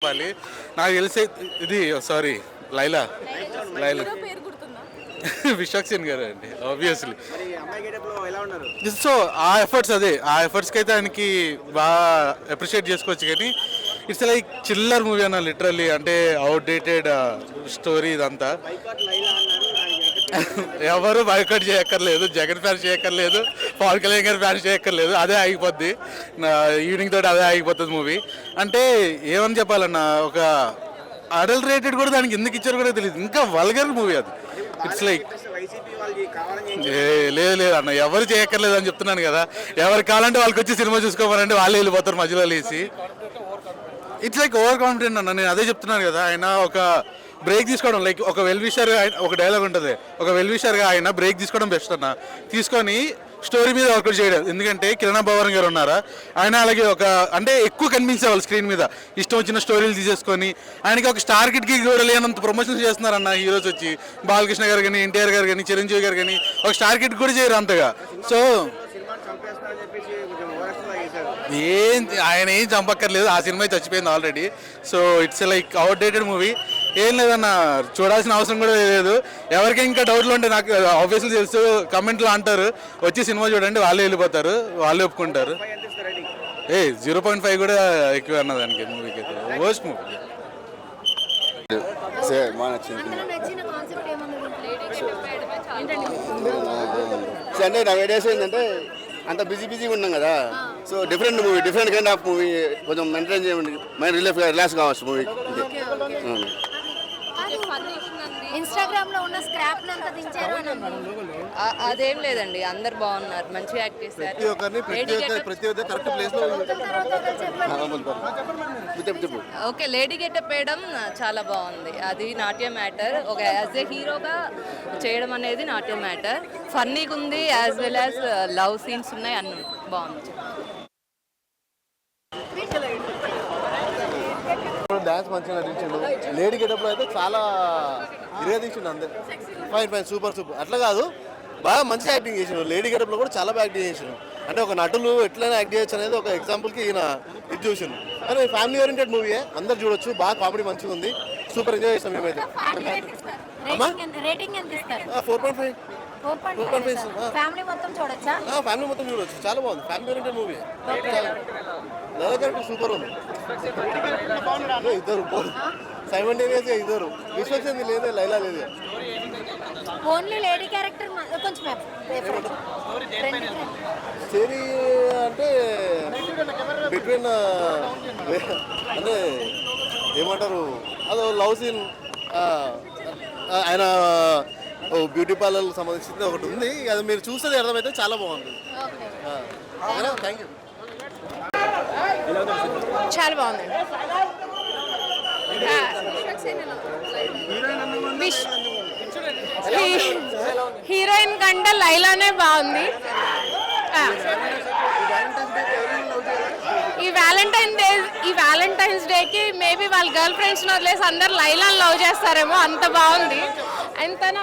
చెప్పాలి. నాకు తెలిసే ఇది సారీ లైలా లైలా విశాఖ సేన్ గారు అండి ఆబ్వియస్లీ. సో ఆ ఎఫర్ట్స్కి అయితే ఆయనకి బాగా అప్రిషియేట్ చేసుకోవచ్చు. కానీ ఇట్స్ లైక్ చిల్లర్ మూవీ అన్న లిటరల్లీ. అంటే అవుట్డేటెడ్ స్టోరీ ఇదంతా. ఎవరు బాయ్కాట్ చేయక్కర్లేదు, జగన్ ఫ్యాన్ చేయక్కర్లేదు, పవన్ కళ్యాణ్ గారి ఫ్యాన్ చేయక్కర్లేదు. అదే ఆగిపోద్ది ఈవినింగ్ తోటి, అదే ఆగిపోతుంది మూవీ. అంటే ఏమని చెప్పాలన్నా, ఒక అడల్ట్ రేటెడ్ కూడా దానికి ఎందుకు ఇచ్చారు కూడా తెలియదు. ఇంకా వల్గర్ మూవీ అది. ఇట్స్ లైక్ లేదు అన్న, ఎవరు చేయక్కర్లేదు అని చెప్తున్నాను కదా. ఎవరు కావాలంటే వాళ్ళకి వచ్చి సినిమా చూసుకోవాలంటే వాళ్ళే వెళ్ళిపోతారు మధ్యలో లేసి. ఇట్స్ లైక్ ఓవర్ కాన్ఫిడెంట్ అన్న. నేను అదే చెప్తున్నాను కదా. ఆయన ఒక బ్రేక్ తీసుకోవడం, లైక్ ఒక వెల్విషర్గా ఒక డైలాగ్ ఉంటుంది, ఒక వెల్విషర్గా ఆయన బ్రేక్ తీసుకోవడం బెస్ట్ అన్న. తీసుకొని స్టోరీ మీద వర్కౌట్ చేయడం. ఎందుకంటే కిరణ్ భవన్ గారు ఉన్నారా, ఆయన అలాగే ఒక అంటే ఎక్కువ కనిపించేవాళ్ళు స్క్రీన్ మీద. ఇష్టం వచ్చిన స్టోరీలు తీసేసుకొని ఆయనకి ఒక స్టార్ కిడ్కి కూడా లేనంత ప్రమోషన్స్ చేస్తున్నారన్న హీరోస్ వచ్చి. బాలకృష్ణ గారు కానీ, ఎన్టీఆర్ గారు కానీ, చిరంజీవి గారు కానీ ఒక స్టార్ కిడ్ కూడా చేయరు అంతగా. సో ఆయన ఏం చంపక్కర్లేదు, ఆ సినిమా చచ్చిపోయింది already. So it's like outdated movie. ఏం లేదన్న, చూడాల్సిన అవసరం కూడా లేదు. ఎవరికి ఇంకా డౌట్లు ఉంటే నాకు ఆబ్వియస్లీ తెలుసు, కమెంట్లో అంటారు, వచ్చి సినిమా చూడండి, వాళ్ళే వెళ్ళిపోతారు, వాళ్ళే ఒప్పుకుంటారు. 0.5 కూడా ఎక్కువ అన్న దానికి మూవీకి అయితే. Worst movie. అంటే నాకు ఐడియాస్ ఏంటంటే అంత బిజీగా ఉన్నాం కదా. So different movie, different kind of movie. కొంచెం మెయింటైన్ చేయండి, మైండ్ రిలాక్స్ కావచ్చు మూవీ. ఇన్స్టాగ్రామ్ లో ఉన్న స్క్రాప్ అంతా దించారు. అదేం లేదండి, అందరు బాగున్నారు, మంచిగా యాక్ట్ చేశారు. ఓకే, లేడీ గెటప్ వేయడం చాలా బాగుంది. అది నాట్య మ్యాటర్. ఒక యాజ్ ఏ హీరోగా చేయడం అనేది నాట్య మ్యాటర్. ఫన్నీగా ఉంది, as well as love scenes ఉన్నాయి, అన్నీ బాగుంది. డాన్స్ మంచిగా నటించాడు. లేడీ గెటప్లో అయితే చాలా ఇరగా తీసిండు. అంతే ఫైన్ సూపర్. అట్లా కాదు, బాగా మంచిగా యాక్టింగ్ చేసాడు. లేడీ గెటప్లో కూడా చాలా బాగా యాక్టింగ్ చేసాడు. అంటే ఒక నటులు ఎట్లయినా యాక్ట్ చేయొచ్చు అనేది ఒక ఎగ్జాంపుల్కి ఈయన ఇది చూసాను. కానీ ఫ్యామిలీ ఓరియంటెడ్ మూవీయే, అందరు చూడొచ్చు. బాగా కామెడీ మంచిగా ఉంది, సూపర్ ఎంజాయ్ చేస్తాం మేమైతే. 4.5. ఫ్యామిలీ మొత్తం చూడొచ్చా? ఫ్యామిలీ మొత్తం చూడొచ్చు, చాలా బాగుంది. Family oriented movie. Laila character super ఉంది. ఇద్దరు సైమల్టేనియస్గా ఇద్దరు. విశ్వక్సేన్ లేదు, లైలా లేదు. ఓన్లీ లేడీ క్యారెక్టర్ కొంచెం స్టోరీ అంటే బిట్వీన్ అంటే ఏమంటారు, అదో లవ్ సీన్. ఆయన బ్యూటీ పార్లర్కి సంబంధించింది ఒకటి ఉంది, అది మీరు చూస్తే అర్థమైతే చాలా బాగుంది. Thank you. చాలా బాగుంది. హీరోయిన్ కంటే లైలానే బాగుంది. ఈ వ్యాలంటైన్స్ డేకి మేబీ వాళ్ళ గర్ల్ ఫ్రెండ్స్ని వదిలేసి అందరు లైలాని లవ్ చేస్తారేమో, అంత బాగుంది. అండ్ తన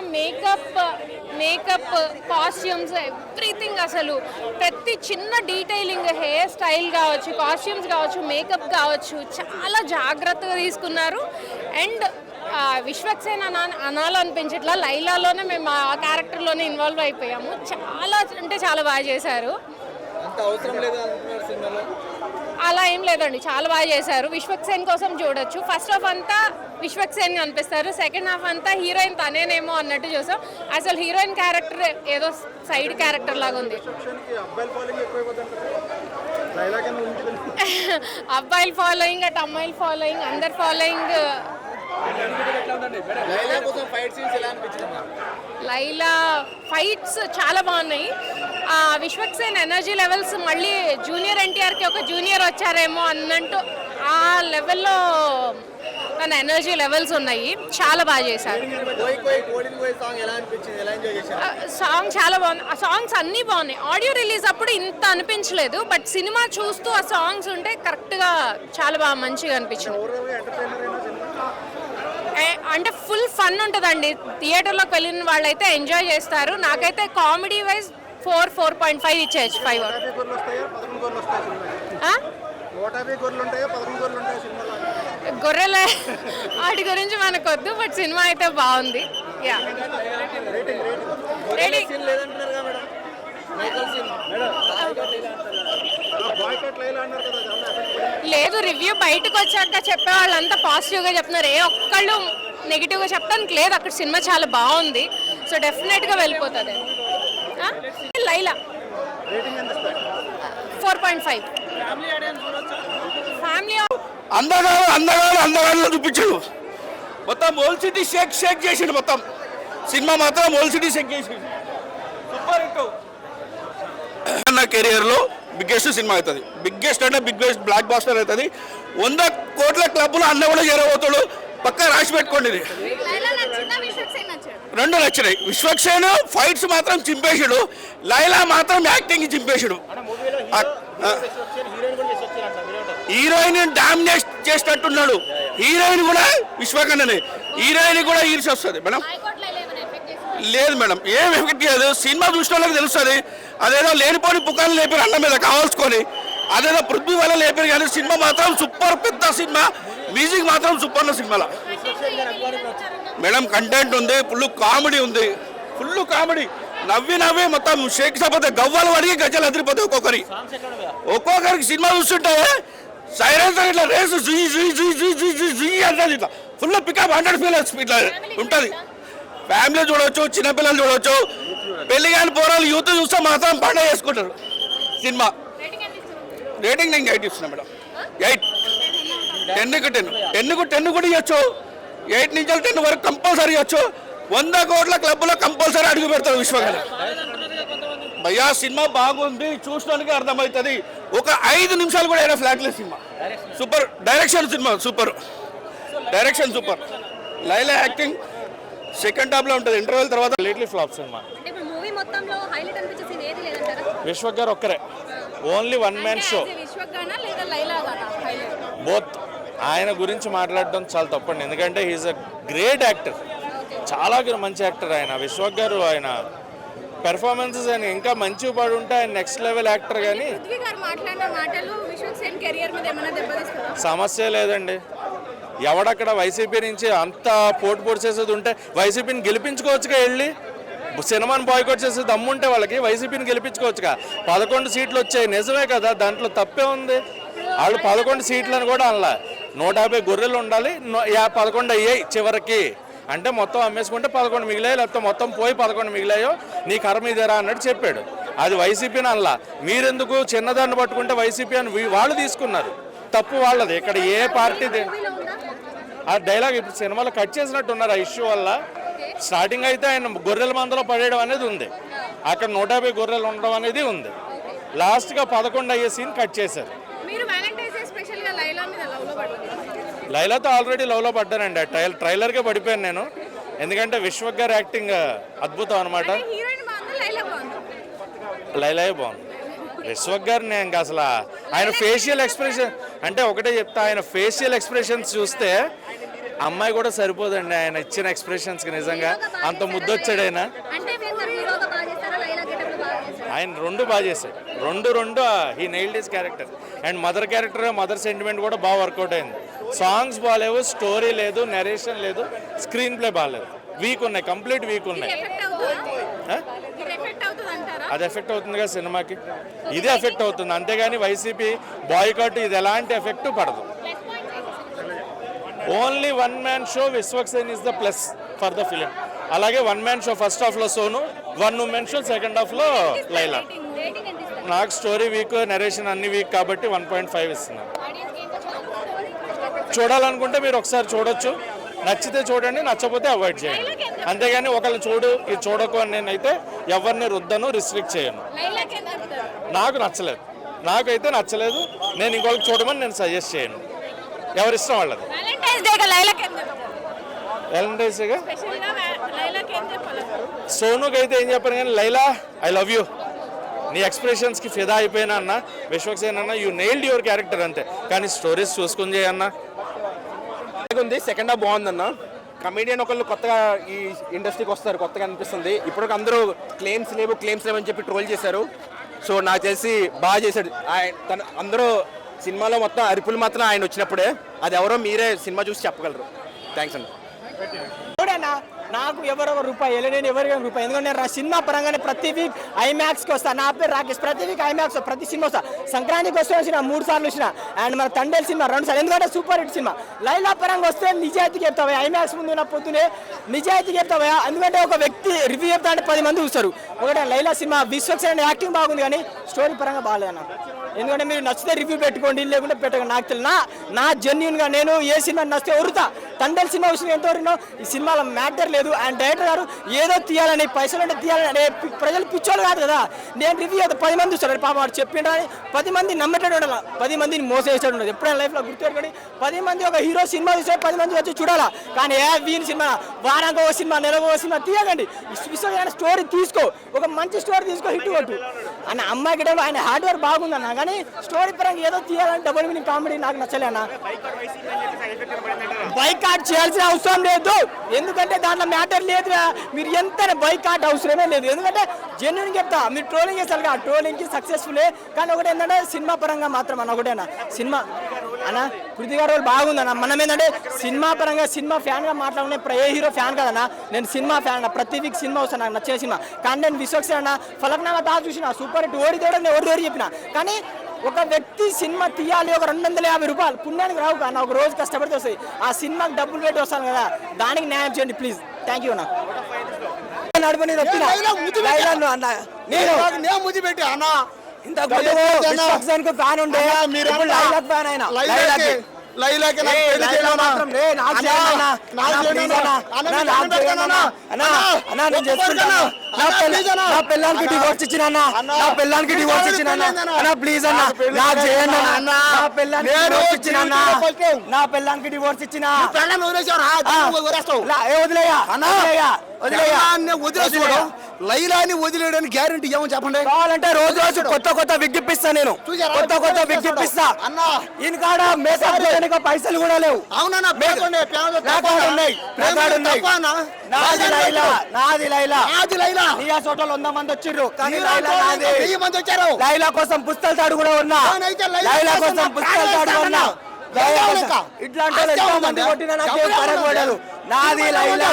మేకప్ కాస్ట్యూమ్స్ ఎవ్రీథింగ్, అసలు ప్రతి చిన్న డీటెయిలింగ్, హెయిర్ స్టైల్ కావచ్చు, కాస్ట్యూమ్స్ కావచ్చు, మేకప్ కావచ్చు, చాలా జాగ్రత్తగా తీసుకున్నారు. అండ్ విశ్వక్సేన్ అనాలనిపించట్లా, లైలాలోనే మేము ఆ క్యారెక్టర్లోనే ఇన్వాల్వ్ అయిపోయాము. చాలా అంటే చాలా బాగా చేశారు. అలా ఏం లేదండి, చాలా బాగా చేశారు. విశ్వక్సేన్ కోసం చూడొచ్చు. ఫస్ట్ హాఫ్ అంతా విశ్వక్సేన్ కనిపిస్తారు, సెకండ్ హాఫ్ అంతా హీరోయిన్ తనేనేమో అన్నట్టు చూసాం. అసలు హీరోయిన్ క్యారెక్టర్ ఏదో సైడ్ క్యారెక్టర్ లాగా ఉంది. అబ్బాయిల ఫాలోయింగ్, అటు అమ్మాయిల ఫాలోయింగ్, అందరు ఫాలోయింగ్. లైలా ఫైట్స్ చాలా బాగున్నాయి. విశ్వక్సేన్ ఎనర్జీ లెవెల్స్ మళ్ళీ జూనియర్ ఎన్టీఆర్కి ఒక జూనియర్ వచ్చారేమో అన్నట్టు ఆ లెవెల్లో తన ఎనర్జీ లెవెల్స్ ఉన్నాయి. చాలా బాగా చేశారు. సాంగ్ చాలా బాగుంది. ఆ సాంగ్స్ అన్నీ బాగున్నాయి. ఆడియో రిలీజ్ అప్పుడు ఇంత అనిపించలేదు, బట్ సినిమా చూస్తూ ఆ సాంగ్స్ ఉంటే కరెక్ట్గా చాలా బాగా మంచిగా అనిపించింది. అంటే ఫుల్ ఫన్ ఉంటుందండి. థియేటర్లోకి వెళ్ళిన వాళ్ళైతే ఎంజాయ్ చేస్తారు. నాకైతే కామెడీ వైజ్ 4.5 ఇచ్చేయచ్చు. 5 గొర్రెల వాటి గురించి మనకొద్దు, బట్ సినిమా అయితే బాగుంది. యా లేదు, రివ్యూ బయటకు వచ్చాక చెప్పే వాళ్ళంతా పాజిటివ్గా చెప్తున్నారు. ఏ ఒక్కళ్ళు నెగిటివ్గా చెప్పడానికి లేదు. అక్కడ సినిమా చాలా బాగుంది. సో డెఫినెట్గా వెళ్ళిపోతుంది. లైలా 4.5. ఫ్యామిలీ అందగాడు చూపించాడు. మొత్తం ఓల్డ్ సిటీ షేక్ చేసిండు. మొత్తం సినిమా మాత్రం ఓల్డ్ సిటీ షేక్ చేసిండు. Super hit. నా కెరియర్లో బిగ్గెస్ట్ సినిమా అవుతుంది. బిగ్గెస్ట్ అంటే బిగ్గెస్ట్ బ్లాక్ బాస్టర్ అవుతుంది. 100 కోట్ల క్లబ్లో అన్న కూడా చేరబోతాడు. పక్కా రాసి పెట్టుకోండి. ఇది రెండు నచ్చినాయి. విశ్వక్సేన్ ఫైట్స్ మాత్రం చింపేశాడు. లైలా మాత్రం యాక్టింగ్ చింపేశాడు. హీరోయిన్ డామినేట్ చేసినట్టున్నాడు. హీరోయిన్ కూడా విశ్వకన్ననే. హీరోయిన్ కూడా ఈర్చి వస్తుంది మేడం. లేదు మేడం, ఏం ఎఫెక్ట్ చేయదు. సినిమా చూసిన వాళ్ళకి తెలుస్తుంది. అదేదో లేనిపోని పుకార్లు లేపారు అన్న మీద కావాల్సుకొని. అదేదో పృథ్వీ వల్ల లేపారు. కానీ సినిమా మాత్రం సూపర్. పెద్ద సినిమా. మ్యూజిక్ మాత్రం సూపర్ సినిమాలో మేడం. కంటెంట్ ఉంది, ఫుల్ కామెడీ ఉంది. Full comedy. నవ్వి మొత్తం షేక్ సపోతే గవ్వలు అడిగి గజ్జలు అదిరిపోతాయి ఒక్కొక్కరికి. సినిమా చూస్తుంటే సైలెన్సర్ ఇట్లా రేసు అంటుంది. ఇట్లా ఫుల్ పికప్ 100 స్పీడ్ ఉంటుంది. ఫ్యామిలీ చూడవచ్చు, చిన్నపిల్లలు చూడవచ్చు, పెళ్లి కాని పోరాలు యూత్ చూస్తే మాత్రం పండుగ చేసుకుంటారు. సినిమా రేటింగ్ నేను 8 ఇస్తున్నా మేడం. 8. 10కు 10 కూడా ఇవ్వచ్చు. 8 నుంచి 10 వరకు కంపల్సరీ ఇవ్వచ్చు. 100 కోట్ల క్లబ్లో కంపల్సరీ అడుగు పెడతారు విశ్వకర్మ. భయ్యా సినిమా బాగుంది, చూసడానికి అర్థమవుతుంది. ఒక 5 నిమిషాలు కూడా అయినా ఫ్లాట్లెస్ సినిమా. Super direction. సినిమా super direction, super. Laila acting second హాఫ్లో ఉంటుంది. ఇంటర్వెల్ తర్వాత లేట్లీ ఫ్లాప్ సినిమా. విశ్వక్ గారు ఒక్కరే. Only one man show. Both. ఆయన గురించి మాట్లాడడం చాలా తప్పండి. ఎందుకంటే హీఈస్ అ గ్రేట్ యాక్టర్. చాలా మంచి యాక్టర్ ఆయన. విశ్వక్ గారు ఆయన పెర్ఫార్మెన్సెస్ ఆయన ఇంకా మంచిగా పడి ఉంటే ఆయన నెక్స్ట్ లెవెల్ యాక్టర్. కానీ సమస్య లేదండి. ఎవడక్కడ వైసీపీ నుంచి అంత పోటు చేసేది ఉంటే వైసీపీని గెలిపించుకోవచ్చుగా. వెళ్ళి సినిమాని బాయ్కాట్ చేసే దమ్ముంటే వాళ్ళకి వైసీపీని గెలిపించుకోవచ్చుగా. 11 సీట్లు వచ్చాయి, నిజమే కదా, దాంట్లో తప్పే ఉంది. వాళ్ళు 11 సీట్లను కూడా అనలా. 150 గొర్రెలు ఉండాలి, 11 అయ్యాయి చివరికి. అంటే మొత్తం అమ్మేసుకుంటే 11 మిగిలాయి, లేకపోతే మొత్తం పోయి 11 మిగిలాయో నీ కర్మ ఇదేరా అన్నట్టు చెప్పాడు. అది వైసీపీని అనలా. మీరెందుకు చిన్నదాన్ని పట్టుకుంటే వైసీపీ అని వాళ్ళు తీసుకున్నారు. తప్పు వాళ్ళది. ఇక్కడ ఏ పార్టీది ఆ డైలాగ్ ఇప్పుడు సినిమాలో కట్ చేసినట్టు ఉన్నారు ఆ ఇష్యూ వల్ల. స్టార్టింగ్ అయితే ఆయన గొర్రెల మందలో పడేయడం అనేది ఉంది. అక్కడ 150 గొర్రెలు ఉండడం అనేది ఉంది. లాస్ట్గా 11 అయ్యే సీన్ కట్ చేశారు. లైలాతో ఆల్రెడీ లవ్లో పడ్డానండి. ట్రైలర్కే పడిపోయాను నేను. ఎందుకంటే విశ్వక్ గారు యాక్టింగ్ అద్భుతం అనమాట. లైలాయే బాగుంది. విశ్వక్ గారు నేను అసలు ఆయన ఫేషియల్ ఎక్స్ప్రెషన్ అంటే ఒకటే చెప్తా. ఆయన ఫేషియల్ ఎక్స్ప్రెషన్స్ చూస్తే అమ్మాయి కూడా సరిపోదండి ఆయన ఇచ్చిన ఎక్స్ప్రెషన్స్కి. నిజంగా అంత ముద్దొచ్చాడు ఆయన. ఆయన రెండు బాగా చేశాడు. రెండు he nailed his character. And mother sentiment కూడా బాగా వర్కౌట్ అయింది. సాంగ్స్ బాగాలేవు, స్టోరీ లేదు, నెరేషన్ లేదు, స్క్రీన్ ప్లే బాగాలేదు. వీక్ ఉన్నాయి, కంప్లీట్ వీక్ ఉన్నాయి. అది ఎఫెక్ట్ అవుతుంది కదా సినిమాకి. ఇది ఎఫెక్ట్ అవుతుంది. అంతేగాని వైసీపీ బాయ్కాట్ ఇది ఎలాంటి ఎఫెక్ట్ పడదు. Only one man show Vishwaksen is the plus for the film. అలాగే వన్ మ్యాన్ షో ఫస్ట్ హాఫ్లో Sonu, one women show second హాఫ్లో లైలా. నాకు స్టోరీ వీక్, నెరేషన్ అన్ని వీక్ కాబట్టి 1.5 ఇస్తున్నాను. చూడాలనుకుంటే మీరు ఒకసారి చూడొచ్చు. నచ్చితే చూడండి, నచ్చకపోతే అవాయిడ్ చేయండి. అంతేగాని ఒకళ్ళు చూడు ఇది చూడకు అని నేనైతే ఎవరిని రుద్దను, రిస్ట్రిక్ట్ చేయను. నాకైతే నచ్చలేదు. నేను ఇంకొకరికి చూడమని నేను సజెస్ట్ చేయను. ఎవరిష్టం వాళ్ళది. వ్యాలంటైన్స్ డేగా సోనుకి అయితే ఏం చెప్పాను కానీ లైలా ఐ లవ్ యూ. నీ ఎక్స్ప్రెషన్స్కి ఫిదా అయిపోయినా అన్న. విశ్వక్సేన్ అన్న యూ నెయిల్డ్ యువర్ క్యారెక్టర్ అంతే. కానీ స్టోరీస్ చూసుకుని చేయన్న. ఉంది. సెకండ్ హాఫ్ బాగుందన్న. కమేడియన్ ఒకళ్ళు కొత్తగా ఈ ఇండస్ట్రీకి వస్తారు, కొత్తగా అనిపిస్తుంది. ఇప్పుడు అందరూ క్లెయిమ్స్ లేవు అని చెప్పి ట్రోల్ చేశారు. సో నాకు తెలిసి బాగా చేశాడు. అందరూ సినిమాలో మొత్తం అరుపులు మాత్రం ఆయన వచ్చినప్పుడే, అది ఎవరో మీరే సినిమా చూసి చెప్పగలరు. థ్యాంక్స్ అండి. చూడన్నా, నాకు ఎవరో రూపాయి నేను ఎవరికి రూపాయి, ఎందుకంటే నా సినిమా పరంగానే ప్రతి వీక్ ఐమాక్స్కి వస్తా. నా పేరు రాకేష్, ప్రతి వీక్ ఐమాక్స్ ప్రతి సినిమా వస్తా. సంక్రాంతికి వస్తే వచ్చిన 3 సార్లు వచ్చిన, అండ్ మన తండేల్ సినిమా 2 సార్లు, ఎందుకంటే సూపర్ హిట్ సినిమా. లైలా పరంగా వస్తే నిజాయితీకి చెప్తావా, ఐమాక్స్ ముందు నా పొద్దునే నిజాయితీకి చెప్తావా, ఎందుకంటే ఒక వ్యక్తి రివ్యూ చెప్తా అంటే 10 మంది చూస్తారు. ఒకటే లైలా సినిమా విశ్వక్సేన్ యాక్టింగ్ బాగుంది కానీ స్టోరీ పరంగా బాగాలేదన్న. ఎందుకంటే మీరు నచ్చితే రివ్యూ పెట్టుకోండి, లేకుంటే పెట్టకండి. నాకు తెలియదు, నా జెన్యున్గా నేను ఏ సినిమా నచ్చితే ఒరుతా. తండేల్ సినిమా విషయం ఎంత వరినో ఈ సినిమాలో మ్యాటర్ లేదు. అండ్ డైరెక్టర్ గారు ఏదో తీయాలని, పైసలు అంటే తీయాలని, ప్రజలు పిచ్చోళ్ళు కాదు కదా. నేను రివ్యూ అయితే 10 మంది చూస్తారు, పాప వాడు చెప్పిండ్రా అని 10 మంది నమ్మేటట్టు ఉండాలి, 10 మందిని మోసేసాడు ఉండదు. ఎప్పుడైనా లైఫ్లో గుర్తుపెట్టుకోండి, 10 మంది ఒక హీరో సినిమా చూస్తే 10 మంది వచ్చి చూడాలా. కానీ వీని సినిమా వారానికి ఒక సినిమా, నెలకు ఒక సినిమా తీయకండి. విశ్వమైన స్టోరీ తీసుకో, ఒక మంచి స్టోరీ తీసుకో, హిట్ కొట్టు అన్న. అమ్మాయికి ఆయన హార్డ్ వర్క్ బాగుందన్న, కానీ స్టోరీ పరంగా ఏదో తీయాలని డబుల్ మీనింగ్ కామెడీ నాకు నచ్చలే అన్న. బైకాట్ చేయాల్సిన అవసరం లేదు, ఎందుకంటే దాంట్లో మ్యాటర్ లేదు. మీరు ఎంత బైకాట్ అవసరమే లేదు, ఎందుకంటే జెన్యున్ చెప్తా. మీరు ట్రోలింగ్ చేస్తారు కదా, ట్రోలింగ్కి సక్సెస్ఫుల్లే. కానీ ఒకటి ఏంటంటే సినిమా పరంగా మాత్రం అన్న ఒకటేనా సినిమా అన్న పృథ్వీ గారు బాగుందన్న. మనం ఏంటంటే సినిమా పరంగా సినిమా ఫ్యాన్గా మాట్లాడుకునే ఏ హీరో ఫ్యాన్ కదన్నా, నేను సినిమా ఫ్యాన్ అన్న. ప్రతి వీక్ సినిమా వస్తాను, నాకు నచ్చే సినిమా. కానీ నేను విశ్వక్సేన్ అన్న ఫలక్నామా దా చూసిన సూపర్ హిట్, ఓడితేడా నేను ఓడి చెప్పిన. కానీ ఒక వ్యక్తి సినిమా తీయాలి, ఒక 250 రూపాయలు పుణ్యానికి రావు కానీ ఒక రోజు కష్టపడితే వస్తాయి. ఆ సినిమాకి డబ్బులు పెట్టి వస్తాను కదా, దానికి న్యాయం చేయండి ప్లీజ్. థ్యాంక్ యూ అన్న. నడుపు నేను అన్న, నేను ముద్దు పెట్టి అన్న ఇంత ఫ్యాన్ ఉండే ఫ్యాన్ అయినా నా పిల్లలకి డివోర్స్ ఇచ్చిన నా పిల్లలకి డివోర్స్ ఇచ్చిన ప్లీజ్ అన్న, నాకు చేయండి అన్న. నా పిల్లలకి డివోర్స్ ఇచ్చిన వదిలేయా లైలాని వదిలేయడానికి గ్యారెంటీ ఏమో చెప్పండి. కావాలంటే రోజు రోజు కొత్త విజ్ఞప్తిస్తా, నేను కొత్త విజ్ఞప్తిస్తా అన్న. ఈయనకాడ మేకప్ చేయడానికి పైసలు కూడా లేవు. అవునన్నా, నాది లైలా నియా హోటల్ 100 మంది వచ్చిర్రు, కానీ లైలా కోసం పుస్తకాలు తాడు కూడా ఉన్నా. లైలా కోసం పుస్తకాలు తాడు ఉన్నా. ఇట్లాంటి ఎంతో మంది కొట్టినా నాకేం పడకూడదు. నాది లైలా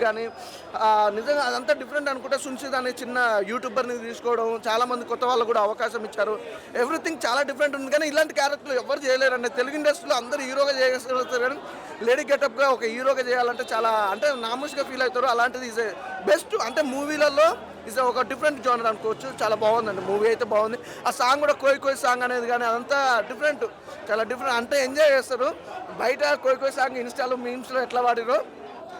కానీ నిజంగా అదంతా డిఫరెంట్ అనుకుంటే సున్షిద్ అనే చిన్న యూట్యూబర్ని తీసుకోవడం, చాలా మంది కొత్త వాళ్ళు కూడా అవకాశం ఇచ్చారు. ఎవ్రీథింగ్ చాలా డిఫరెంట్ ఉంది. కానీ ఇలాంటి క్యారెక్టర్లు ఎవరు చేయలేరండి. తెలుగు ఇండస్ట్రీలో అందరూ హీరోగా చేయగలుగుతారు, కానీ లేడీ గెటప్గా ఒక హీరోగా చేయాలంటే చాలా అంటే నామూష్గా ఫీల్ అవుతారు. అలాంటిది ఈజ్ బెస్ట్. అంటే మూవీలలో ఈజ్ ఒక డిఫరెంట్ జోనర్ అనుకోవచ్చు. చాలా బాగుందండి, మూవీ అయితే బాగుంది. ఆ సాంగ్ కూడా కోయి సాంగ్ అనేది కానీ అదంతా డిఫరెంట్, చాలా డిఫరెంట్. అంటే ఎంజాయ్ చేస్తారు. బయట కోయి సాంగ్ ఇన్స్టాలో మీమ్స్లో ఎట్లా వాడిరో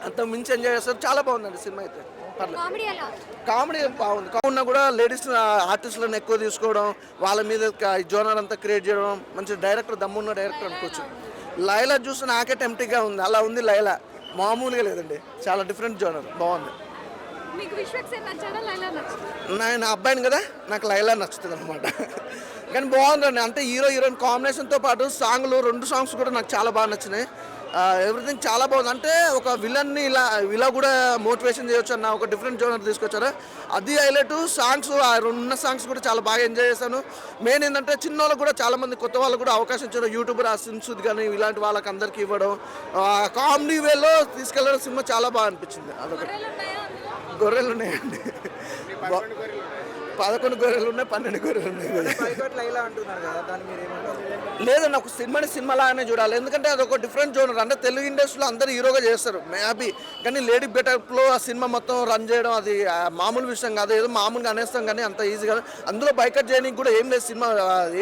అంత మించి ఎంజాయ్ చేస్తారు. చాలా బాగుందండి సినిమా అయితే. పర్లేదు, కామెడీ బాగుంది. కాకుండా కూడా లేడీస్ ఆర్టిస్టులను ఎక్కువ తీసుకోవడం, వాళ్ళ మీద జోనర్ అంతా క్రియేట్ చేయడం, మంచి డైరెక్టర్, దమ్మున్న డైరెక్టర్ అనుకోవచ్చు. లైలా చూసి నాకే టెంప్టింగ్గా ఉంది, అలా ఉంది లైలా. మామూలుగా లేదండి, చాలా డిఫరెంట్ జోనర్, బాగుంది. నేను అబ్బాయిని కదా, నాకు లైలా నచ్చుతుంది అనమాట. కానీ బాగుందండి. అంటే హీరోయిన్ కాంబినేషన్తో పాటు సాంగ్లు 2 సాంగ్స్ కూడా నాకు చాలా బాగా నచ్చినాయి. ఎవ్రీథింగ్ చాలా బాగుంది. అంటే ఒక విలన్ని ఇలా కూడా మోటివేషన్ చేయొచ్చు అన్న ఒక డిఫరెంట్ జోనర్ తీసుకొచ్చారు. అది హైలైట్. సాంగ్స్ ఉన్న సాంగ్స్ కూడా చాలా బాగా ఎంజాయ్ చేశాను. మెయిన్ ఏంటంటే చిన్న వాళ్ళకు కూడా చాలా మంది కొత్త వాళ్ళకు కూడా అవకాశం ఇచ్చారు. యూట్యూబర్ సున్షిద్ కానీ ఇలాంటి వాళ్ళకి అందరికీ ఇవ్వడం, కామెడీ వేలో తీసుకెళ్ళడం సినిమా చాలా బాగా అనిపించింది. అదొకటి. గొర్రెలు ఉన్నాయండి, 11 గొర్రెలు ఉన్నాయి, 12 గొర్రెలు ఉన్నాయి. లేదండి, ఒక సినిమాలాగానే చూడాలి. ఎందుకంటే అది ఒక డిఫరెంట్ జోనర్. అంటే తెలుగు ఇండస్ట్రీలో అందరూ హీరోగా చేస్తారు మేబీ, కానీ లేడీ గెటప్లో ఆ సినిమా మొత్తం రన్ చేయడం అది మామూలు విషయం కాదు. ఏదో మామూలుగా అనేస్తాం కానీ అంత ఈజీ కాదు. అందులో బైకట్ చేయడానికి కూడా ఏం లేదు. సినిమా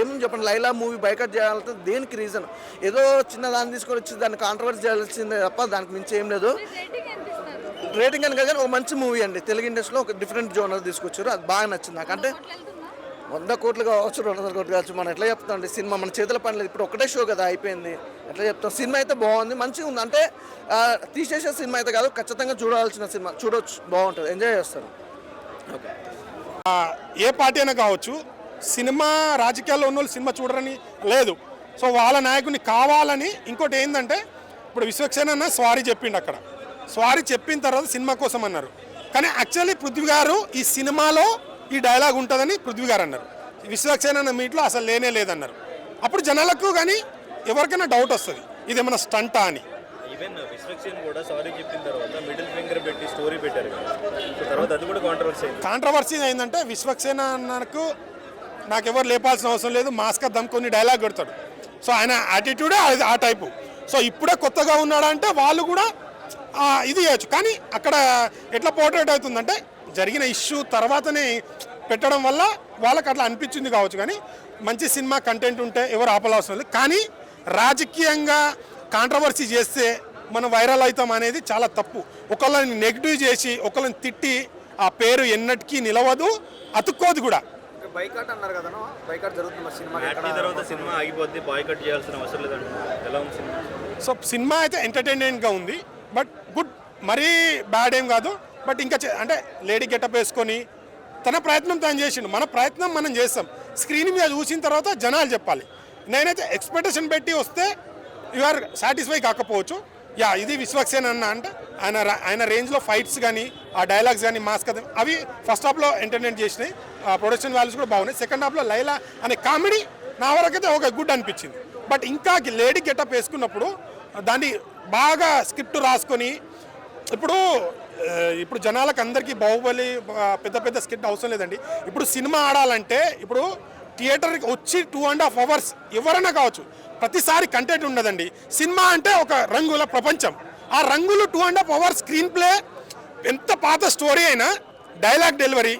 ఏమని చెప్పండి, లైలా మూవీ బైకట్ చేయాలంటే దేనికి రీజన్? ఏదో చిన్న దాన్ని తీసుకొని వచ్చి దాన్ని కాంట్రవర్సీ చేయాల్సిందే తప్ప దానికి మించి ఏం లేదు. రేటింగ్ అని కానీ ఒక మంచి మూవీ అండి. తెలుగు ఇండస్ట్రీలో ఒక డిఫరెంట్ జోనర్ తీసుకొచ్చారు, అది బాగా నచ్చింది నాకు. అంటే 100 కోట్లు కావచ్చు, 200 కోట్లు కావచ్చు, మనం ఎట్లా చెప్తామండి. సినిమా మన చేతుల పని లేదు, ఇప్పుడు ఒకటే షో కదా అయిపోయింది, ఎట్లా చెప్తాం. సినిమా అయితే బాగుంది, మంచిగా ఉంది. అంటే తీసేసే సినిమా అయితే కాదు, ఖచ్చితంగా చూడాల్సిన సినిమా. చూడవచ్చు, బాగుంటుంది, ఎంజాయ్ చేస్తారు. ఓకే, ఏ పార్టీ అయినా కావచ్చు, సినిమా రాజకీయాల్లో ఉన్న వాళ్ళు సినిమా చూడరని లేదు. సో వాళ్ళ నాయకుని కావాలని. ఇంకోటి ఏంటంటే ఇప్పుడు విశ్వక్సేన అన్న సారీ చెప్పిండు అక్కడ, సారీ చెప్పిన తర్వాత సినిమా కోసం అన్నారు. కానీ యాక్చువల్లీ పృథ్వీ గారు ఈ సినిమాలో ఈ డైలాగ్ ఉంటుందని పృథ్వీ గారు అన్నారు. విశ్వక్సేన అన్న మీట్లో అసలు లేనే లేదన్నారు. అప్పుడు జనాలకు కానీ ఎవరికైనా డౌట్ వస్తుంది ఇదేమన్నా స్టంటా అని. ఈవెన్ విశ్వక్సేన్ కూడా సారీ చెప్పిన తర్వాత మిడిల్ ఫింగర్ పెట్టి స్టోరీ పెట్టారు కదా, తర్వాత అది కూడా కాంట్రవర్సీ అయిందంటే విశ్వక్సేన అన్నకు నాకెవరు లేపాల్సిన అవసరం లేదు, మాస్క దమ్కొని డైలాగ్ కొడతాడు. సో ఆయన యాటిట్యూడే ఆ టైపు. సో ఇప్పుడే కొత్తగా ఉన్నాడంటే వాళ్ళు కూడా ఇది చేయొచ్చు. కానీ అక్కడ ఎట్లా పోర్ట్రేట్ అవుతుందంటే జరిగిన ఇష్యూ తర్వాతనే పెట్టడం వల్ల వాళ్ళకి అట్లా అనిపించింది కావచ్చు. కానీ మంచి సినిమా కంటెంట్ ఉంటే ఎవరు ఆపలవసరం లేదు. కానీ రాజకీయంగా కాంట్రవర్సీ చేస్తే మనం వైరల్ అవుతాం అనేది చాలా తప్పు. ఒకళ్ళని నెగిటివ్ చేసి ఒకళ్ళని తిట్టి ఆ పేరు ఎన్నటికీ నిలవదు, అతుక్కోదు కూడా. బైకాట్ అన్నారు కదా, బైకాట్ జరుగుతుంది సినిమా తర్వాత సినిమా ఆగిపోద్ది, బాయ్కట్ చేయాల్సిన అవసరం లేదండి. ఎలా ఉంది సినిమా? సో సినిమా అయితే ఎంటర్టైన్మెంట్గా ఉంది, బట్ గుడ్, మరీ బ్యాడ్ ఏం కాదు. బట్ ఇంకా అంటే లేడీ గెటప్ వేసుకొని తన ప్రయత్నం తను చేసిండు, మన ప్రయత్నం మనం చేస్తాం. స్క్రీన్ మీద చూసిన తర్వాత జనాలు చెప్పాలి. నేనైతే ఎక్స్పెక్టేషన్ పెట్టి వస్తే యు ఆర్ సాటిస్ఫై కాకపోవచ్చు. యా ఇది విశ్వక్సేన అన్న అంటే ఆయన రేంజ్లో ఫైట్స్ కానీ ఆ డైలాగ్స్ కానీ మాస్క్ అవి ఫస్ట్ హాఫ్లో ఎంటర్టైన్ చేసినాయి. ప్రొడక్షన్ వాల్యూస్ కూడా బాగున్నాయి. సెకండ్ హాఫ్లో లైలా అనే కామెడీ నా వరకైతే ఒక గుడ్ అనిపించింది. బట్ ఇంకా లేడీ గెటప్ వేసుకున్నప్పుడు దాన్ని బాగా స్క్రిప్ట్ రాసుకొని ఇప్పుడు జనాలకు అందరికీ బాహుబలి పెద్ద పెద్ద స్క్రిప్ట్ అవసరం లేదండి. ఇప్పుడు సినిమా ఆడాలంటే ఇప్పుడు థియేటర్కి వచ్చి 2.5 hours ఎవరైనా కావచ్చు, ప్రతిసారి కంటెంట్ ఉండదండి. సినిమా అంటే ఒక రంగుల ప్రపంచం. ఆ రంగులు 2.5 hours స్క్రీన్ ప్లే, ఎంత పాత స్టోరీ అయినా డైలాగ్ డెలివరీ,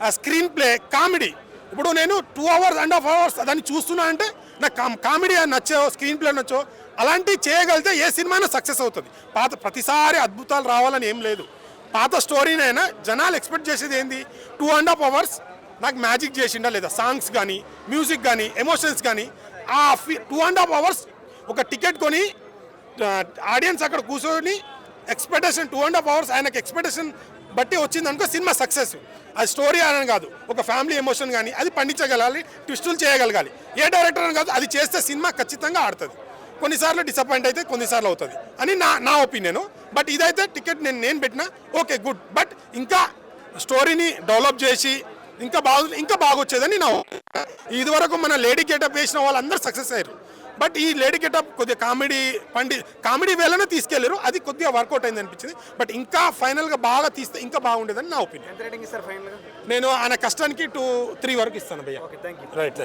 ఆ స్క్రీన్ ప్లే, కామెడీ. ఇప్పుడు నేను 2.5 hours దాన్ని చూస్తున్నా అంటే నాకు కామెడీ నచ్చో, స్క్రీన్ ప్లే నచ్చో, అలాంటివి చేయగలిగితే ఏ సినిమానైనా సక్సెస్ అవుతుంది. ప్రతిసారి అద్భుతాలు రావాలని ఏం లేదు. పాత స్టోరీనైనా జనాలు ఎక్స్పెక్ట్ చేసేది ఏంది, 2.5 hours నాకు మ్యాజిక్ చేసిండా లేదా, సాంగ్స్ కానీ మ్యూజిక్ కానీ ఎమోషన్స్ కానీ. ఆ 2.5 hours ఒక టికెట్ కొని ఆడియన్స్ అక్కడ కూర్చొని ఎక్స్పెక్టేషన్ 2.5 hours ఆయనకు ఎక్స్పెక్టేషన్ బట్టి వచ్చింది అనుకో సినిమా సక్సెస్. అది స్టోరీ అని కాదు, ఒక ఫ్యామిలీ ఎమోషన్ కానీ అది పండించగలగాలి, ట్విస్టులు చేయగలగాలి. ఏ డైరెక్టర్ అని కాదు, అది చేస్తే సినిమా ఖచ్చితంగా ఆడుతుంది. కొన్నిసార్లు డిసప్పాయింట్ అయితే కొన్నిసార్లు అవుతుంది అని నా ఒపీనియన్. బట్ ఇదైతే టికెట్ నేను పెట్టినా ఓకే గుడ్, బట్ ఇంకా స్టోరీని డెవలప్ చేసి ఇంకా బాగా వచ్చేదని నా ఒపీనియన్. ఇదివరకు మన లేడీ గెటప్ వేసిన వాళ్ళందరూ సక్సెస్ అయ్యారు. బట్ ఈ లేడీ గెటప్ కొద్దిగా కామెడీ వేళనే తీసుకెళ్లారు, అది కొద్దిగా వర్కౌట్ అయింది అనిపించింది. బట్ ఇంకా ఫైనల్గా బాగా తీస్తే ఇంకా బాగుండేదని నా ఒపీనియన్. నేను ఆయన కష్టానికి 2-3 వరకు ఇస్తాను భయ్య. రైట్.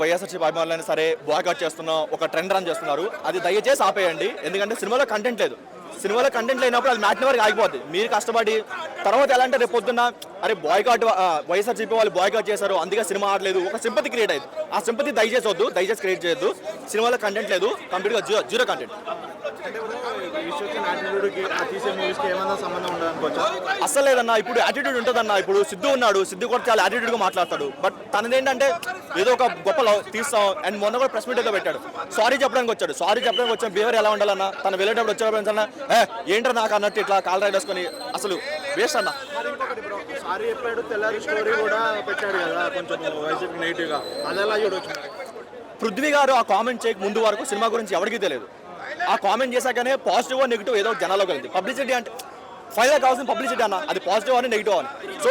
వైఎస్ఆర్సీపీ అభిమానులైనా సరే బాయ్కాట్ చేస్తున్న ఒక ట్రెండ్ రన్ చేస్తున్నారు, అది దయచేసి ఆపేయండి. ఎందుకంటే సినిమాలో కంటెంట్ లేదు. సినిమాలో కంటెంట్ లేనప్పుడు అది మ్యాట్ని వరకు ఆగిపోద్ది. మీరు కష్టపడి తర్వాత ఎలా అంటే రేపు పొద్దున్న అరే బాయ్కాట్ వైఎస్ఆర్సీపీ వాళ్ళు బాయ్కాట్ చేశారు అందుకే సినిమా ఆడలేదు, ఒక సింపతి క్రియేట్ అయ్యింది. ఆ సింపతి దయచేసి క్రియేట్ చేయొద్దు. సినిమాలో కంటెంట్ లేదు, కంప్లీట్గా జీరో కంటెంట్. అస్సలు లేదన్నా. ఇప్పుడు యాటిట్యూడ్ ఉంటుందన్న. ఇప్పుడు సిద్ధు ఉన్నాడు, సిద్ధు కూడా చాలా యాటిట్యూడ్గా మాట్లాడతాడు. బట్ తనదేంటంటే ఏదో ఒక గొప్ప తీస్తాం. అండ్ మొన్న కూడా ప్రెస్ మీట్ ఏదో పెట్టాడు, సారీ చెప్పడానికి వచ్చాడు. బిహేవియర్ ఎలా ఉండాలన్నా, తను వెళ్ళేటప్పుడు వచ్చేటప్పుడు ఏంటో నాకు అన్నట్టు ఇట్లా కాల్ రైడ్ వేసుకొని అసలు వేస్ట్ అన్న. సారీ చెప్పాడు, తెల్లారి స్టోరీ కూడా పెట్టాడు కదా కొంచెం వైసీపీ నెగిటివ్గా, అదెలా చూడొచ్చు? పృథ్వీ గారు ఆ కామెంట్ చేయక ముందు వరకు సినిమా గురించి ఎవరికీ తెలియదు. ఆ కామెంట్ చేశాకనే పాజిటివ్ నెగిటివ్ ఏదో జనాల్లో కలిగింది. పబ్లిసిటీ అంటే ఫైనల్ కావాల్సిన పబ్లిసిటీ అన్న, అది పాజిటివ్ అని నెగిటివ్ అని. సో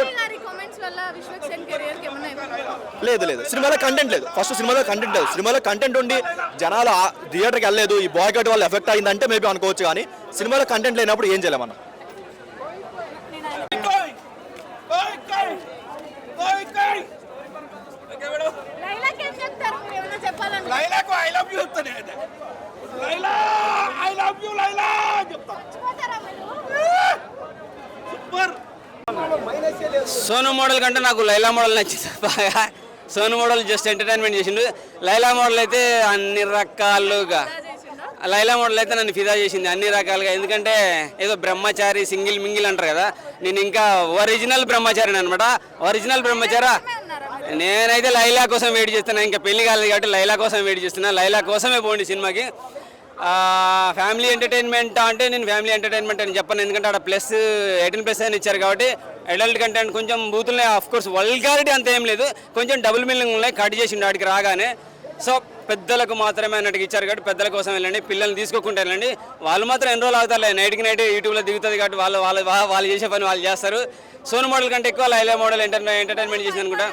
లేదు, సినిమాలో కంటెంట్ లేదు. ఫస్ట్ సినిమాలో కంటెంట్ లేదు. సినిమాలో కంటెంట్ ఉండి జనాలు థియేటర్కి వెళ్ళలేదు, ఈ బాయ్కాట్ వల్ల ఎఫెక్ట్ అయిందంటే మేబీ అనుకోవచ్చు. కానీ సినిమాలో కంటెంట్ లేనప్పుడు ఏం చేయలేమన్నా. సోను మోడల్ కంటే నాకు లైలా మోడల్ నచ్చింది బాగా. సోను మోడల్ జస్ట్ ఎంటర్టైన్మెంట్ చేసిండు. లైలా మోడల్ అయితే అన్ని రకాలుగా లైలా మోడల్ అయితే నన్ను ఫిదా చేసింది అన్ని రకాలుగా. ఎందుకంటే ఏదో బ్రహ్మచారి సింగిల్ మింగిల్ అంటారు కదా, నేను ఇంకా ఒరిజినల్ బ్రహ్మచారిని అనమాట. ఒరిజినల్ బ్రహ్మచారా నేనైతే లైలా కోసం వెయిట్ చేస్తున్నా. ఇంకా పెళ్లి కాలేదు కాబట్టి లైలా కోసం వెయిట్ చేస్తున్నా. లైలా కోసమే పోండి సినిమాకి. ఫ్యామిలీ ఎంటర్టైన్మెంట్ అంటే నేను ఫ్యామిలీ ఎంటర్టైన్మెంట్ అని చెప్పను, ఎందుకంటే అక్కడ +18+ అని ఇచ్చారు కాబట్టి అడల్ట్ కంటెంట్ కొంచెం బూతులున్నాయి. ఆఫ్ కోర్స్ వల్గారిటీ అంత ఏం లేదు, కొంచెం డబుల్ మీనింగ్ ఉన్నాయి. కట్ చేసిండు వాడికి రాగానే. సో పెద్దలకు మాత్రమే అన్నట్టుగా ఇచ్చారు కాబట్టి పెద్దల కోసం వెళ్ళండి, పిల్లల్ని తీసుకోకుండా వెళ్ళండి. వాళ్ళు మాత్రం ఎన్ని రోజులు అవుతారులే, నైట్కి నైట్ యూట్యూబ్లో దిగుతుంది కాబట్టి వాళ్ళు చేసే పని వాళ్ళు చేస్తారు. సోను మోడల్ కంటే ఎక్కువ లైలా మోడల్ ఎంటర్టైన్మెంట్ చేసింది అనుకుంటా.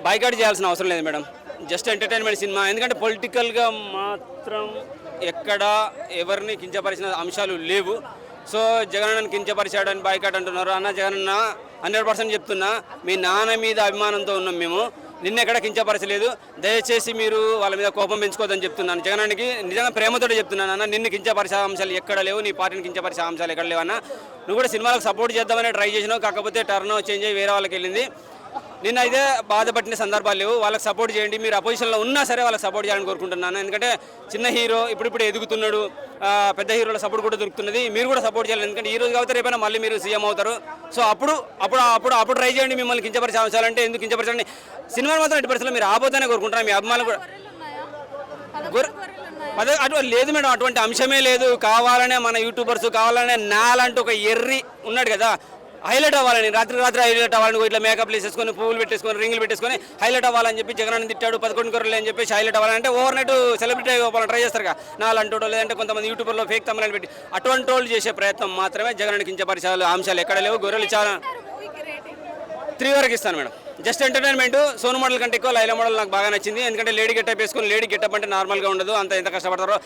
బాయ్కాట్ చేయాల్సిన అవసరం లేదు మేడం, జస్ట్ ఎంటర్టైన్మెంట్ సినిమా. ఎందుకంటే పొలిటికల్గా మాత్రం ఎక్కడ ఎవరిని కించపరిచిన అంశాలు లేవు. సో జగనన్నని కించపరిచాడని బాయ్కాట్ అంటున్నారు. అన్న జగనన్న 100% చెప్తున్నా, మీ నాన్న మీద అభిమానంతో ఉన్నాం మేము, నిన్నెక్కడ కించపరచలేదు. దయచేసి మీరు వాళ్ళ మీద కోపం పెంచుకోవద్దని చెప్తున్నాను. జగనానికి నిజంగా ప్రేమతో చెప్తున్నాను అన్న, నిన్ను కించపరిచే అంశాలు ఎక్కడ లేవు, నీ పార్టీని కించపరిచే అంశాలు ఎక్కడ లేవు అన్న. నువ్వు కూడా సినిమాలకు సపోర్ట్ చేద్దామని ట్రై చేసినావు, కాకపోతే టర్న్ చేంజ్ అయ్యి వేరే వాళ్ళకి వెళ్ళింది. నిన్న అయితే బాధపడిన సందర్భాలు లేవు. వాళ్ళకి సపోర్ట్ చేయండి, మీరు అపోజిషన్లో ఉన్నా సరే వాళ్ళకి సపోర్ట్ చేయాలని కోరుకుంటున్నాను. ఎందుకంటే చిన్న హీరో ఇప్పుడు ఎదుగుతున్నాడు, పెద్ద హీరోల సపోర్ట్ కూడా దొరుకుతున్నది. మీరు కూడా సపోర్ట్ చేయాలి, ఎందుకంటే ఈ రోజు కాబట్టి రేపైనా మళ్ళీ మీరు సీఎం అవుతారు. సో అప్పుడు ట్రై చేయండి. మిమ్మల్ని కించపరిచే అంశాలంటే ఎందుకు కించపరచండి, సినిమాలు మాత్రం ఎట్టి పరిస్థితుల్లో మీరు ఆపోతానే కోరుకుంటున్నాను. మీ అభిమానులు కూడా అటు లేదు మేడం, అటువంటి అంశమే లేదు. కావాలనే మన యూట్యూబర్స్ కావాలనే నాలంటూ ఒక ఎర్రి ఉన్నాడు కదా, హైలైట్ అవ్వాలని, రాత్రి హైలైట్ అవ్వాలని ఇట్లా మేకప్లు వేసేసుకొని పువ్వులు పెట్టేసుకొని రింగులు పెట్టేసుకొని హైలైట్ అవ్వాలని చెప్పి జగన్ తిట్టాడు 11 కొర్రలు అని చెప్పేసి హైలైట్ అవ్వాలంటే ఓవర్ నైట్ సెలబ్రిటీ అవ్వాలని ట్రై చేస్తారు కదా, నాలంటూ లేదంటే కొంతమంది యూట్యూబర్లో ఫేక్ తమ్ములని పెట్టి అటువంటి వాళ్ళు చేసే ప్రయత్నం మాత్రమే. జగన్ కించపరిచే అంశాలు ఎక్కడ లేవు. గొర్రెలు చాలా 3 వరకు ఇస్తాను madam, just entertainment. Sonu model కంటే ఎక్కువ లైలా మోడల్ నాకు బాగా నచ్చింది. ఎందుకంటే లేడీ గెటప్ వేసుకొని, లేడీ గెటప్ అంటే నార్మల్గా ఉండదు, అంత ఎంత కష్టపడతారో.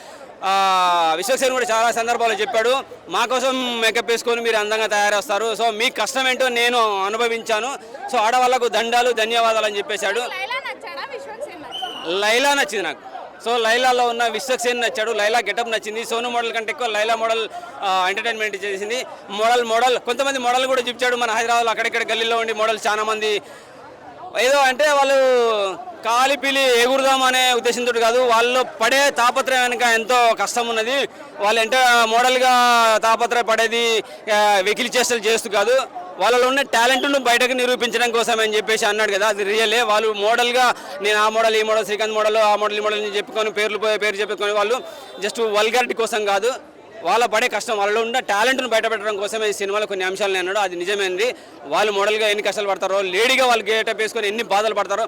విశ్వక్సేన్ కూడా చాలా సందర్భాల్లో చెప్పాడు, మా కోసం మేకప్ వేసుకొని మీరు అందంగా తయారొస్తారు, సో మీ కష్టం ఏంటో నేను అనుభవించాను, సో ఆడవాళ్ళకు దండాలు ధన్యవాదాలు అని చెప్పేశాడు. లైలా నచ్చింది నాకు. సో లైలాలో ఉన్న విశ్వక్సేన్ నచ్చాడు, లైలా గెటప్ నచ్చింది. సోను మోడల్ కంటే ఎక్కువ లైలా మోడల్ ఎంటర్టైన్మెంట్ చేసింది. మోడల్ కొంతమంది మోడల్ కూడా చూపించాడు. మన హైదరాబాద్లో అక్కడెక్కడ గల్లీలో ఉండి మోడల్ చాలా మంది ఏదో అంటే వాళ్ళు కాలిపిలి ఎగురుదాం అనే ఉద్దేశంతో కాదు, వాళ్ళు పడే తాపత్రయం వెనుక ఎంతో కష్టం ఉన్నది. వాళ్ళు మోడల్గా తాపత్రయ పడేది వెకిలి చేష్టలు చేస్తూ కాదు, వాళ్ళలో ఉన్న టాలెంట్ను బయటకు నిరూపించడం కోసం అని చెప్పేసి అన్నాడు కదా, అది రియలే. వాళ్ళు మోడల్గా నేను ఆ మోడల్ ఈ మోడల్ శ్రీకాంత్ మోడల్ ఆ మోడల్ ఈ మోడల్ అని చెప్పుకొని పేరు చెప్పుకొని వాళ్ళు జస్ట్ వల్గారిటీ కోసం కాదు, వాళ్ళ పడే కష్టం, వాళ్ళలో ఉన్న టాలెంట్ను బయటపెట్టడం కోసమే ఈ సినిమాలో కొన్ని అంశాలు అన్నాడు. అది నిజమైంది. వాళ్ళు మోడల్గా ఎన్ని కష్టాలు పడతారో, లేడీగా వాళ్ళు గేటప్ వేసుకొని ఎన్ని బాధలు పడతారో,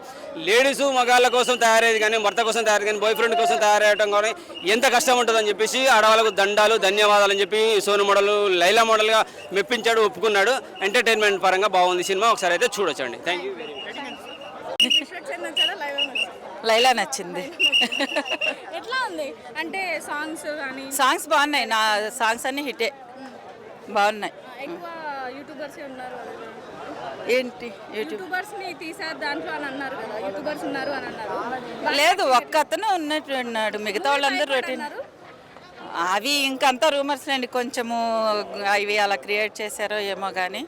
లేడీసు మగాళ్ళ కోసం తయారయ్యేది కానీ, భర్త కోసం తయారు కానీ, బాయ్ ఫ్రెండ్ కోసం తయారయ్యడం కానీ ఎంత కష్టం ఉంటుందని చెప్పేసి ఆడవాళ్ళకు దండాలు ధన్యవాదాలు అని చెప్పి సోను మోడల్ లైలా మోడల్గా మెప్పించాడు, ఒప్పుకున్నాడు. ఎంటర్టైన్మెంట్ పరంగా బాగుంది సినిమా, ఒకసారి అయితే చూడొచ్చండి. Thank you very much. Laila నచ్చింది. ఎట్లా ఉంది అంటే సాంగ్స్ కానీ? సాంగ్స్ బాగున్నాయి, నా సాంగ్స్ అన్ని హిటే బాగున్నాయి. ఎక్కువ యూట్యూబర్స్ ఉన్నారు ఏంటి యూట్యూబర్స్ ని తీసారు దాంట్లో అని అన్నారు కదా, యూట్యూబర్స్ ఉన్నారు అని అన్నారు. లేదు, ఒక్క అతను ఉన్నట్టు ఉన్నాడు, మిగతా వాళ్ళందరూ రొటీన్. అవి ఇంకంతా రూమర్స్ అండి, కొంచెము అవి అలా క్రియేట్ చేశారో ఏమో కానీ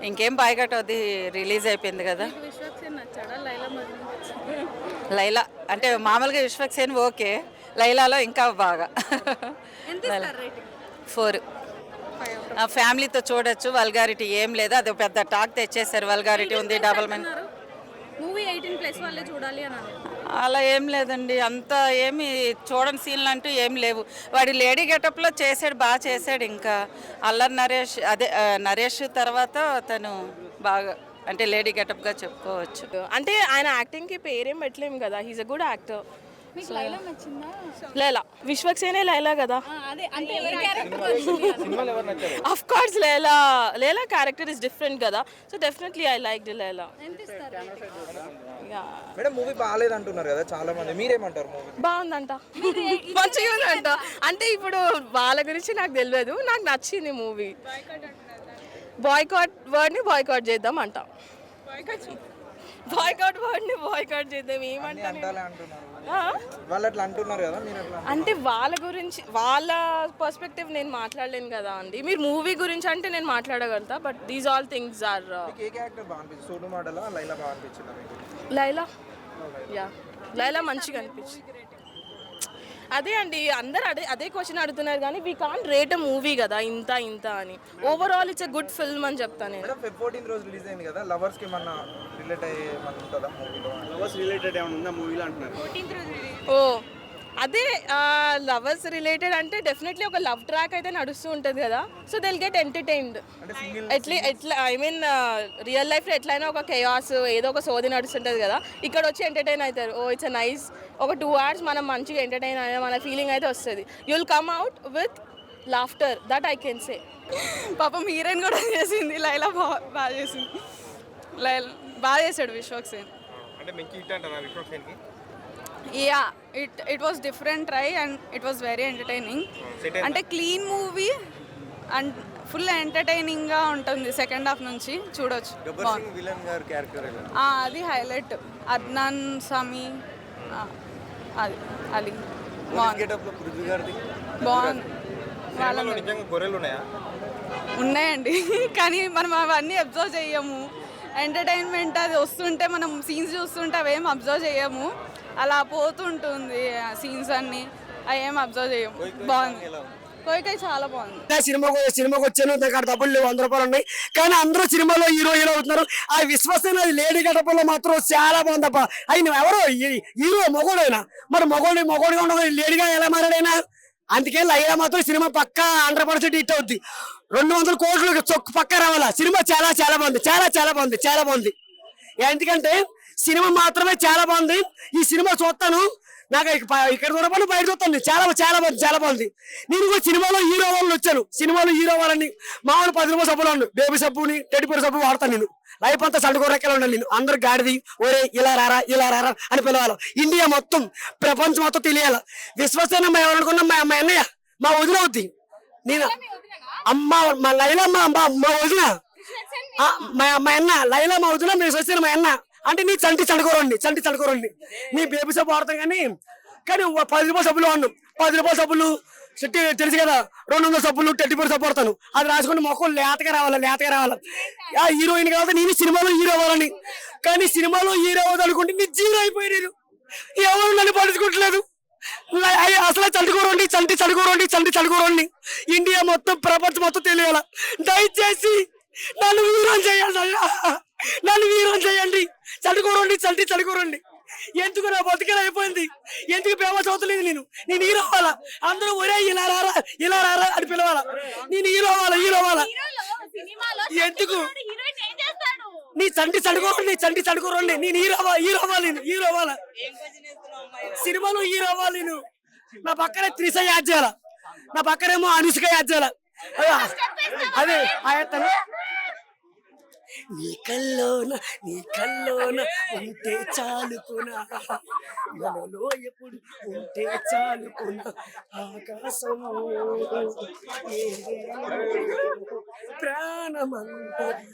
ఇంకేం బాయ్కాట్ అది రిలీజ్ అయిపోయింది కదా. విశ్వక్సేన్ నచ్చాడా లైలా మోడల్? లైలా అంటే మామూలుగా విశ్వక్సేన్ ఓకే, లైలాలో ఇంకా బాగా. 4 ఫ్యామిలీతో చూడొచ్చు, వల్గారిటీ ఏం లేదు. అది పెద్ద టాక్ తెచ్చేసారు, వల్గారిటీ ఉంది, డబల్ మైన్. మూవీ 18+ వాళ్ళే చూడాలి అని అన్నారు. అలా ఏం లేదండి, అంత ఏమి చూడని సీన్లు అంటూ ఏం లేవు. వాడి లేడీ గెటప్లో చేశాడు, బాగా చేశాడు. ఇంకా అల్లరి నరేష్ తర్వాత తను బాగా అంటే లేడీ గెటప్గా చెప్పుకోవచ్చు. అంటే ఆయన యాక్టింగ్కి పేరేం పెట్టలేము కదా, he's a good actor. Laila నచ్చిందా? లైలా విశ్వక్సేనే లైలా కదా. Of course Laila character is different కదా, so definitely I like the Laila. Madam movie బాగాలేదు అంటున్నారు కదా చాలా మంది, మీరేమంటారు? మూవీ బాగుందంట, మంచిగా ఉందంట. అంటే ఇప్పుడు వాళ్ళ గురించి నాకు తెలియదు, నాకు నచ్చింది మూవీ. వర్డ్ని బాయ్కాట్ చేద్దాం అంట. వర్డ్ని బాయ్కాట్ చేద్దాం ఏమంటారు వాళ్ళు అట్లా అంటున్నారు కదా, మీరు అంటే వాళ్ళ గురించి వాళ్ళ పర్స్పెక్టివ్ నేను మాట్లాడలేను కదా అండి. మీరు మూవీ గురించి అంటే నేను మాట్లాడగలుగుతా, but these all things are. ఏ క్యారెక్టర్ బాగా అనిపించింది? సోను మోడల్ లైలా బాగా అనిపించింది? లైలా మంచిగా అనిపించింది. అదే అండి, అందరు అదే క్వశ్చన్ అడుగుతున్నారు కానీ we can't rate a movie కదా ఇంత అని. Overall it's a good film అని చెప్తాను నేను. ఫెబ్ 14 రోజు రిలీజ్ అయింది కదా, లవర్స్ కి ఏమన్నా రిలేట్ అయ్యే ఏమన్నా ఉంటుందా మూవీలో? లవర్స్ రిలేటెడ్ ఏమైనా ఉందా మూవీలో అంటున్నారు? ఓ అదే లవర్స్ రిలేటెడ్ అంటే డెఫినెట్లీ ఒక లవ్ ట్రాక్ అయితే నడుస్తూ ఉంటుంది కదా, సో దిల్ గెట్ ఎంటర్టైన్డ్. ఎట్లా ఐ మీన్ రియల్ లైఫ్లో ఎట్లయినా ఒక కెయాస్ ఏదో ఒక సోది నడుస్తుంటుంది కదా, ఇక్కడ వచ్చి ఎంటర్టైన్ అవుతారు. ఓ ఇట్స్ నైస్, ఒక 2 hours మనం మంచిగా ఎంటర్టైన్ అయినా మన ఫీలింగ్ అయితే వస్తుంది. You will come out with laughter, that I can say. పాపం హీరోయిన్ కూడా చేసింది, లైలా బాగా చేసింది. లైలా బాగా చేశాడు విశ్వక్ సేన్. అంటే మీకు హిట్ అంటారా విశ్వక్ సేన్కి? Yeah, it was different try and it was very entertaining. అంటే క్లీన్ మూవీ అండ్ ఫుల్ ఎంటర్టైనింగ్గా ఉంటుంది. సెకండ్ హాఫ్ నుంచి చూడొచ్చు. అది హైలైట్. అద్నాన్ సామి అది అలీ బాగుంది. గొర్రెలు ఉన్నాయా? ఉన్నాయండి కానీ మనం అవన్నీ అబ్జర్వ్ చేయము. ఎంటర్టైన్మెంట్ అది వస్తుంటే మనం సీన్స్ చూస్తుంటే అవేం అబ్జర్వ్ చేయము, అలా పోతుంటుంది సీన్స్ అన్ని, అవి ఏం అబ్జర్వ్ చేయము. బాగుంది, కోయికాయ చాలా బాగుంది. సినిమాకి వచ్చాను, నాకు అక్కడ డబ్బులు లేవు, 100 రూపాయలు ఉన్నాయి, కానీ అందరూ సినిమాలో హీరో అవుతున్నారు. ఆ విశ్వసన లేడీ గడపలో మాత్రం చాలా బాగుందప్ప. ఆయన ఎవరో హీరో మొగోడైనా, మరి మొగోడిగా ఉండదు, లేడీగా ఎలా మారాడైనా. అందుకే లైలా మాత్రం సినిమా పక్కా 100% హిట్ అవుద్ది. 200 కోట్లు చొక్కు పక్కా రావాలా. సినిమా చాలా చాలా బాగుంది, చాలా బాగుంది. ఎందుకంటే సినిమా మాత్రమే చాలా బాగుంది. ఈ సినిమా చూస్తాను, నాకు ఇక్కడ చూడబడి బయట చూస్తాను. చాలా బాగుంది. నేను కూడా సినిమాలో హీరో వాళ్ళని వచ్చాను. సినిమాలో హీరో వాళ్ళని మామూలు 10 రూపాయల సబ్బులు ఉన్నాను, బేబీ సబ్బుని 34 సబ్బు వాడతాను. నేను లైఫ్ అంతా సండుకోరెక్కలు ఉండాలి. నేను అందరు గాడిది ఒరే ఇలా రారా అని పిలవాలి. ఇండియా మొత్తం, ప్రపంచం మొత్తం తెలియాలి. విశ్వసేన ఎవరనుకున్నా మా అన్నయ్య, మా వదిన అవుద్ది. నేను అమ్మ మా లైలా మా వదిన, మా అన్న లైలా మా వదిన, మేము విశ్వసేన మా అన్న. అంటే నీ చంటి చడుకోరండి నీ బేబీ సబ్బు వాడతాం, కానీ 10 రూపాయల సబ్బులు వాడినాం. 10 రూపాయల సబ్బులు తెలుసు కదా, 200 సబ్బులు 34 సబ్బు వాడతాను. అది రాసుకుని మొక్కలు లేతగా రావాలి. ఆ హీరోయిన్ కావాలి, నేను సినిమాలో హీరో అవ్వాలని. కానీ సినిమాలో హీరో అవ్వదు అనుకుంటే నీ జీరో అయిపోయినారు. ఎవరు నన్ను పడుచుకోవట్లేదు. అసలు చడుకోరండి. ఇండియా మొత్తం, ప్రపంచం మొత్తం తెలియాల. దయచేసి నన్ను వీరం చేయండి. చడుకోరండి. ఎందుకు నా బతికేలా అయిపోయింది, ఎందుకు ఫేమస్ అవుతలేదు. నేను హీరో అవ్వాలా. అందరూ ఒరే ఇలా రారా అని పిలవాలా. నేను హీరో అవ్వాలా. ఎందుకు నీ చంటి చడుకోరండి. నేను హీరో అవ్వాలా. సినిమాలో హీరో అవ్వాలి. నేను నా పక్కనే త్రిష యాడ్ చేయాల, నా పక్కనేమో అనుష్క యాడ్ చేయాల. అదే ఆయత్తను. నీ కల్లోన ఉంటే చాలుకున్నా, మనలో ఎప్పుడు ఉంటే చాలుకున్నా, ఆకాశం ప్రాణమంతది.